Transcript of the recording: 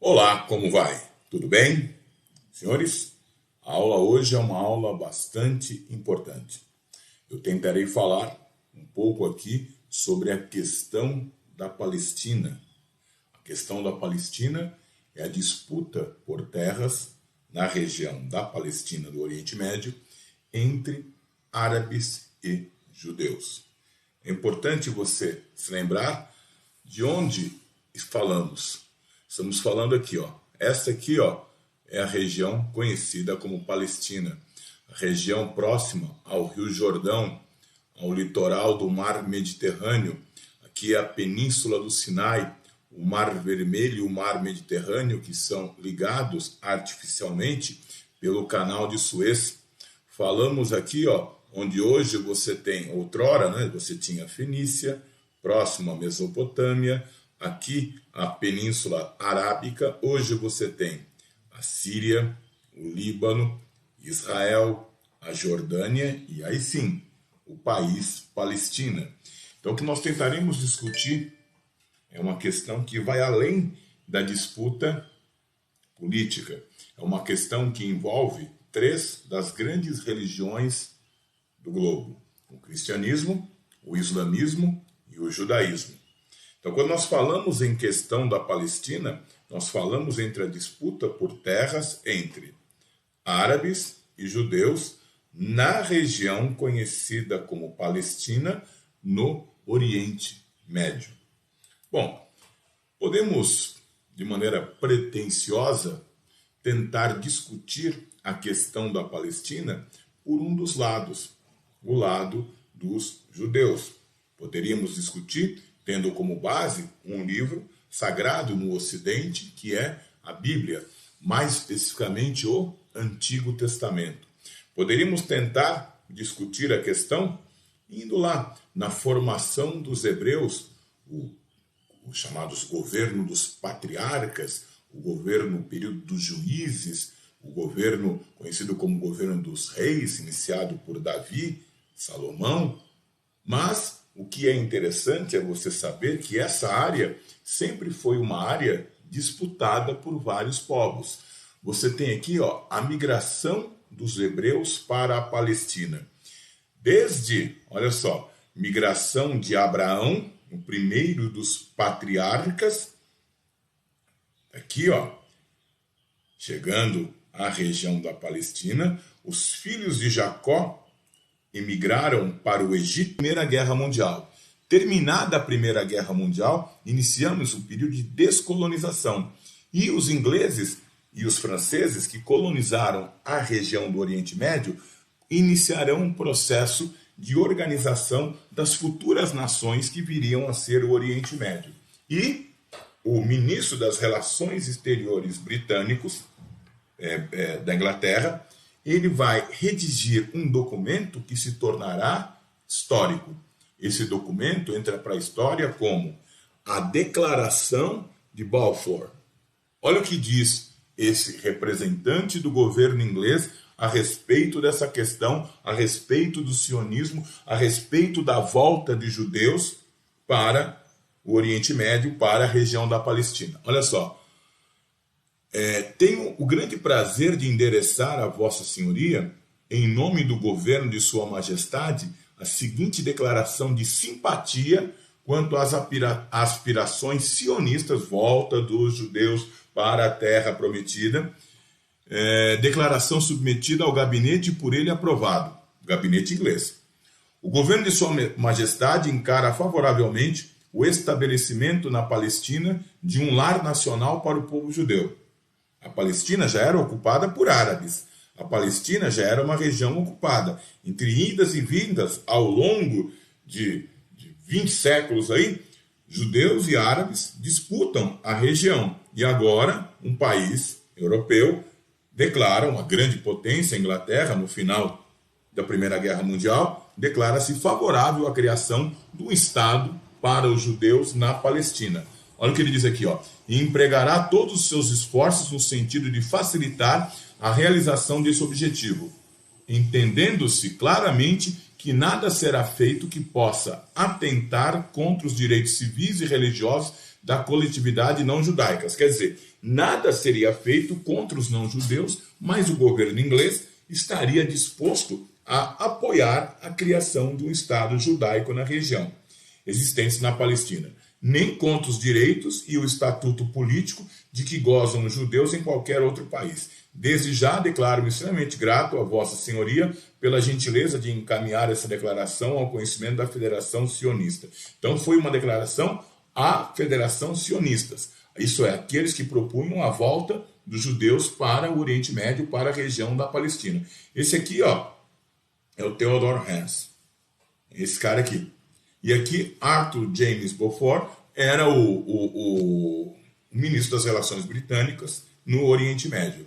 Olá, como vai? Tudo bem? Senhores, a aula hoje é uma aula bastante importante. Eu tentarei falar um pouco aqui sobre a questão da Palestina. A questão da Palestina é a disputa por terras na região da Palestina do Oriente Médio entre árabes e judeus. É importante você se lembrar de onde falamos. Estamos falando aqui, ó. Esta aqui, ó, é a região conhecida como Palestina, a região próxima ao Rio Jordão, ao litoral do Mar Mediterrâneo. Aqui é a Península do Sinai, o Mar Vermelho e o Mar Mediterrâneo, que são ligados artificialmente pelo Canal de Suez. Falamos aqui, ó, onde hoje você tem, outrora, né, você tinha a Fenícia, próximo à Mesopotâmia, aqui a Península Arábica, hoje você tem a Síria, o Líbano, Israel, a Jordânia e aí sim, o país Palestina. Então o que nós tentaremos discutir é uma questão que vai além da disputa política. É uma questão que envolve três das grandes religiões do globo: o cristianismo, o islamismo e o judaísmo. Então, quando nós falamos em questão da Palestina, nós falamos entre a disputa por terras entre árabes e judeus na região conhecida como Palestina, no Oriente Médio. Bom, podemos, de maneira pretensiosa, tentar discutir a questão da Palestina por um dos lados, o lado dos judeus. Poderíamos discutir tendo como base um livro sagrado no Ocidente, que é a Bíblia, mais especificamente o Antigo Testamento. Poderíamos tentar discutir a questão indo lá na formação dos hebreus, os chamados governo dos patriarcas, o governo, período dos juízes, o governo conhecido como governo dos reis, iniciado por Davi, Salomão, mas o que é interessante é você saber que essa área sempre foi uma área disputada por vários povos. Você tem aqui, ó, a migração dos hebreus para a Palestina. Desde, olha só, migração de Abraão, o primeiro dos patriarcas, aqui, ó, chegando à região da Palestina, os filhos de Jacó emigraram para o Egito. Primeira Guerra Mundial. Terminada a Primeira Guerra Mundial, iniciamos um período de descolonização. E os ingleses e os franceses que colonizaram a região do Oriente Médio iniciarão um processo de organização das futuras nações que viriam a ser o Oriente Médio. E o ministro das Relações Exteriores britânicos, da Inglaterra, ele vai redigir um documento que se tornará histórico. Esse documento entra para a história como a Declaração de Balfour. Olha o que diz esse representante do governo inglês a respeito dessa questão, a respeito do sionismo, a respeito da volta de judeus para o Oriente Médio, para a região da Palestina. Olha só. Tenho o grande prazer de endereçar a Vossa Senhoria, em nome do governo de Sua Majestade, a seguinte declaração de simpatia quanto às aspirações sionistas, volta dos judeus para a terra prometida, declaração submetida ao gabinete e por ele aprovado, gabinete inglês. O governo de Sua Majestade encara favoravelmente o estabelecimento na Palestina de um lar nacional para o povo judeu. A Palestina já era ocupada por árabes. A Palestina já era uma região ocupada. Entre idas e vindas, ao longo de 20 séculos aí, judeus e árabes disputam a região. E agora, um país europeu declara, uma grande potência, a Inglaterra, no final da Primeira Guerra Mundial, declara-se favorável à criação de um Estado para os judeus na Palestina. Olha o que ele diz aqui, ó. E empregará todos os seus esforços no sentido de facilitar a realização desse objetivo, entendendo-se claramente que nada será feito que possa atentar contra os direitos civis e religiosos da coletividade não judaica. Quer dizer, nada seria feito contra os não-judeus, mas o governo inglês estaria disposto a apoiar a criação de um Estado judaico na região, existente na Palestina, nem contra os direitos e o estatuto político de que gozam os judeus em qualquer outro país. Desde já declaro-me extremamente grato a Vossa Senhoria pela gentileza de encaminhar essa declaração ao conhecimento da Federação Sionista. Então foi uma declaração à Federação Sionistas, isso é, aqueles que propunham a volta dos judeus para o Oriente Médio, para a região da Palestina. Esse aqui, ó, é o Theodore Hans, esse cara aqui. E aqui, Arthur James Balfour era o ministro das Relações Britânicas no Oriente Médio.